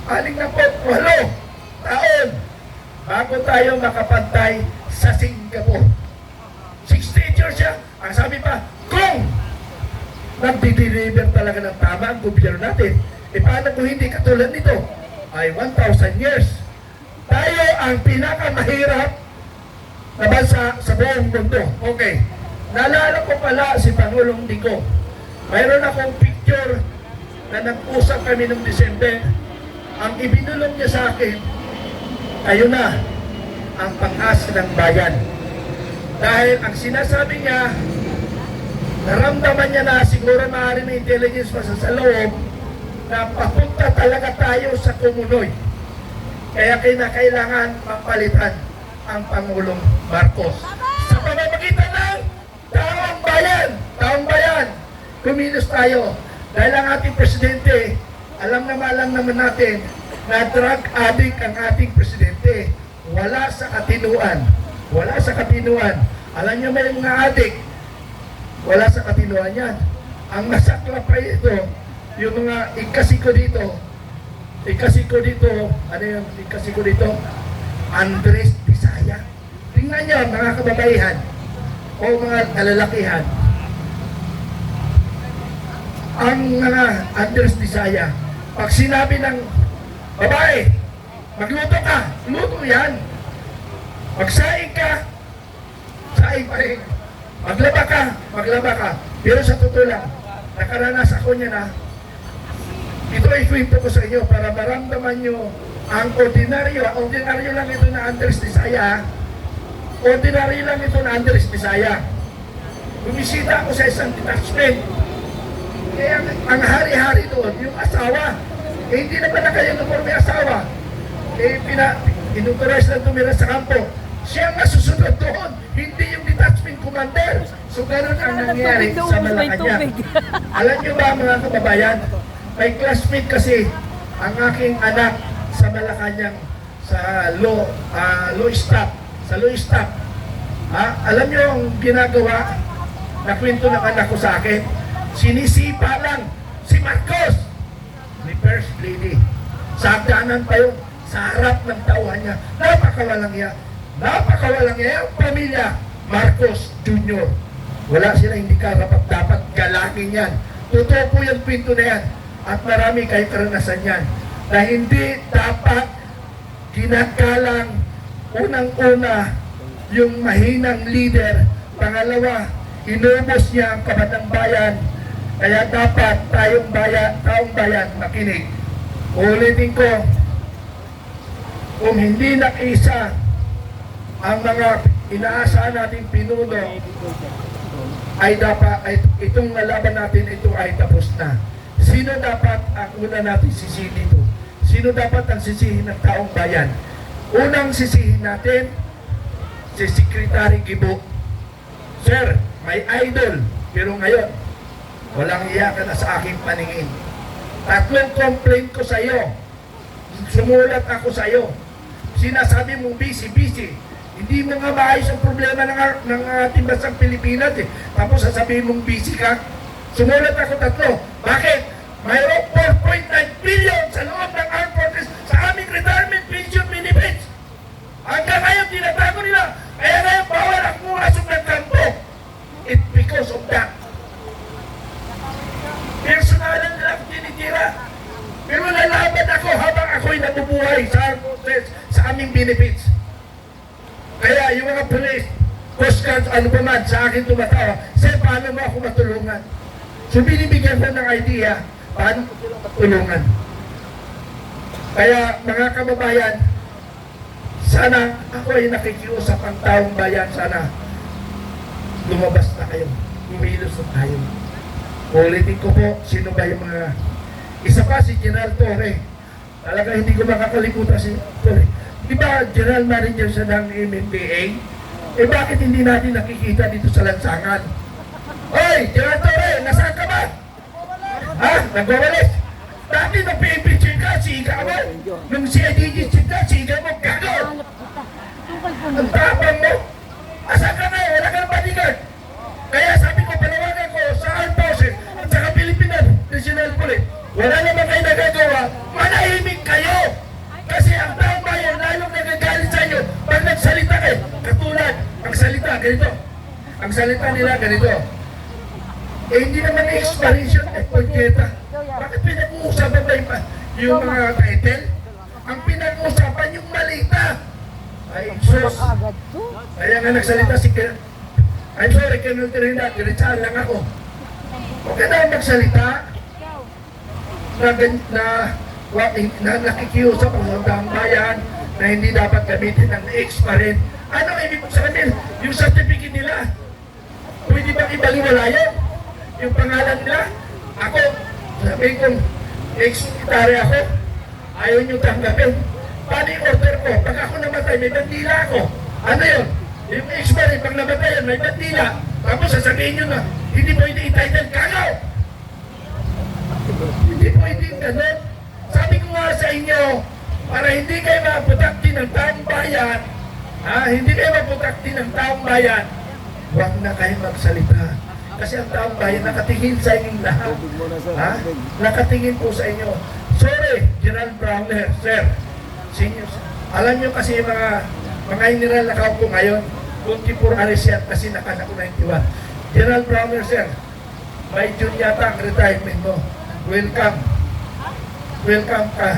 68 taon bago tayo makapantay sa Singapore. 68 years siya. Ang sabi pa, kung nagdi-deliver talaga ng tama ang gobyerno natin, paano kung hindi katulad nito? Ay 1,000 years. Tayo ang pinakamahirap na bansa sa buong mundo. Okay. Naalala ko pala si Pangulong Dico. Mayroon akong picture na nag-usap kami noong December. Ang ibinulong niya sa akin, kayo na ang pang-asa ng bayan. Dahil ang sinasabi niya, naramdaman niya na siguro maaari may intelligence pa sa loob na papunta talaga tayo sa kumunoy. Kaya kailangan mapalitan ang Pangulong Marcos. Sa pamamagitan ng taong bayan, kumilos tayo. Dahil ang ating presidente, alam naman natin na drug addict ang ating presidente. Wala sa katinuan. Wala sa katinuan. Alam niyo may mga addict, wala sa katinuan yan. Ang masakla pa ito, yung mga ikasiko dito, ano yung ikasiko dito? Andres Bisaya. Tingnan niyo mga kababaihan o mga kalalakihan. Ang mga Andres Bisaya, pag sinabi ng babae, magluto ka, luto yan. Magsaing ka, saing pa rin. Maglaba ka. Pero sa totoo lang, nakaranas ako niya na, ito ay kwento ko sa inyo para maramdaman nyo ang ordinaryo lang ito na Andres Bisaya. Ordinaryo lang ito na Andres Bisaya. Bumisita ako sa isang detachment. Kaya ang hari-hari doon, yung asawa, hindi naman na kayo naman may asawa. Inuturais na tumira sa kampo. Siya ang nasusunod doon, hindi yung detachment commander. So ganoon ang nangyari sa Malacanang. Alam niyo ba mga kababayan, may classmate kasi ang aking anak sa Malacanang sa law staff. Alam niyo ang ginagawa na kwento ng anak ko sa akin? Sinisipa lang si Marcos ni First Lady. Sa hagdanan pa yun, sa harap ng tauhan niya. Napakawalang niya ang pamilya Marcos Jr. Wala sila, hindi dapat galangin yan. Totoo po yung pinto na yan. At marami kayo karanasan yan. Na hindi dapat ginagalang unang-una yung mahinang leader. Pangalawa, inubos niya ang kabatang bayan. Kaya dapat taong bayan makinig. Ulitin ko, kung hindi nakiisa ang mga inaasahan nating pinuno, ay dapat itong laban natin ito ay tapos na. Sino dapat ang una natin sisihin dito? Sino dapat ang sisihin ng taong bayan? Unang sisihin natin si Secretary Gibo. Sir, may idol, pero ngayon walang iyakan na sa aking paningin. 3 complaint ko sa iyo. Sumulat ako sa iyo. Sinasabi mong busy. Hindi mo nga maayos ang problema ng ating bansang Pilipinas eh. Tapos sasabihin mong busy ka. Sumulat ako 3. Bakit? Mayroong 4.9 billion sa loob ng armed forces sa aming retirement pension benefits. Hanggang ngayon, tinatago nila. Kaya ngayon, bawal ang pumasok ng kampo. It's because of that. Personalan nila ako tinitira. Pero lalaban ako habang ako'y nabubuhay sa armed forces sa aming benefits. Kaya yung mga police, Coast Guard, ano pa man, sa akin tumatawa, sir, paano mo ako matulungan? So binibigyan ko ng idea, paano ko sila matulungan? Kaya mga kababayan, sana ako ay nakikiusap ang taong bayan, sana lumabas na kayo, kumilos na tayo. Ulitin ko po, sino ba yung mga... Isa pa si General Torre. Talaga hindi ko makakalimutan si Torre. Di ba General Manager siya ng MMDA? Bakit hindi natin nakikita dito sa lansangan? Hoy, General Torre, nasaan ka ba? Ha? Nagwawalis? Dati nung PNP check ka, siga mo. Nung CIDG check ka, siga mo. Gago! Ang tapang mo. Asa ka na? Wala ka ng bodyguard. Kaya sabi ko, panawagan ko sa armed forces at saka Philippine National Police, wala naman kayo nagagawa, manahimik kayo! ganito. Ang salita nila ganito. Eh, hindi naman expiration at pagkita. Bakit pinag-uusapan ba yung mga title? Ang pinag-uusapan yung malita. Ay, sus. Kaya nga nagsalita si I'm sorry, Colonel Trinidad, diretsahan lang ako. Huwag ka na magsalita na nakikiusap ang mga bayan na hindi dapat gamitin ng ex-parent. Ano ibig sabihin? Yung certificate nila, pwede bang ibaliwala yun? Yung pangalan nila? Ako, sabihin kong ex-secretary ako, ayaw nyo tanggapin. Paano yung order ko? Pag ako namatay, may bandila ako. Ano yun? Yung ex-parent, pag namatayan, may bandila. Tapos sasabihin nyo na, hindi pwede ititle kagaw. Hindi pwede ganun. Sabi ko nga sa inyo, para hindi kayo maputakti ng taong bayan, hindi kayo maputakti ng taong bayan, huwag na kayo magsalita. Kasi ang taong bayan nakatingin sa inyong lahat. Nakatingin po sa inyo. Sorry, General Browner, sir. Senior, alam nyo kasi mga general na kaupo ngayon, 24 hours yan kasi nakana ko 91. General Browner, sir, may June yata ang retirement mo. Welcome. Welcome ka.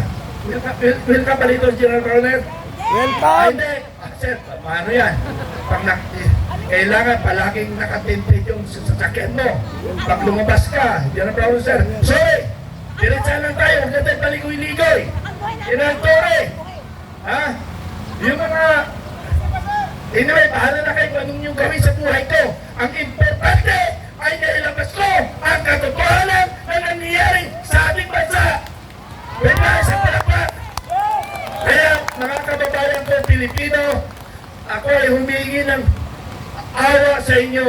Welcome pa dito, General Browner. Welcome! Hindi. Sir, paano yan? Kailangan palaging nakatinted yung sasakyan mo. Pag lumabas ka, General Browner, sir. Sorry! Diretsa lang tayo. Huwag na tayo paligoy-ligoy. General Torre. Yung mga... Anyway, bahala na kayo kung anong yung gawin sa buhay ko. Ang importante ay nailabas ko ang katotohanan na nangyayari sa ating bansa. Wala sa palakpak. Kaya mga kababayan ko, Pilipino, ako ay humingi ng awa sa inyo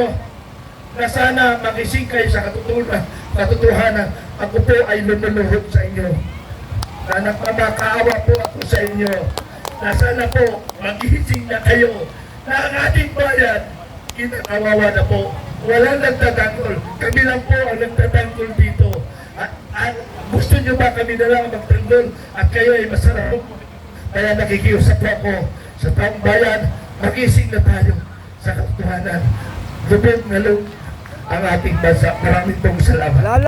na sana magising kayo sa katotohanan. Ako po ay lumuluhod sa inyo. Na nagpapakaawa po ako sa inyo. Na sana po magising na kayo na ang ating bayan kinakawawa na po. Walang nagtatanggol. Kami lang po ang nagtatanggol dito. At gusto nyo ba kami na lang magtanggol at kayo ay masarap? Kaya nakikiusap po ako sa taong bayan, magising na tayo sa katotohanan. Lubog na loob ang ating bansa. Maraming pong salamat.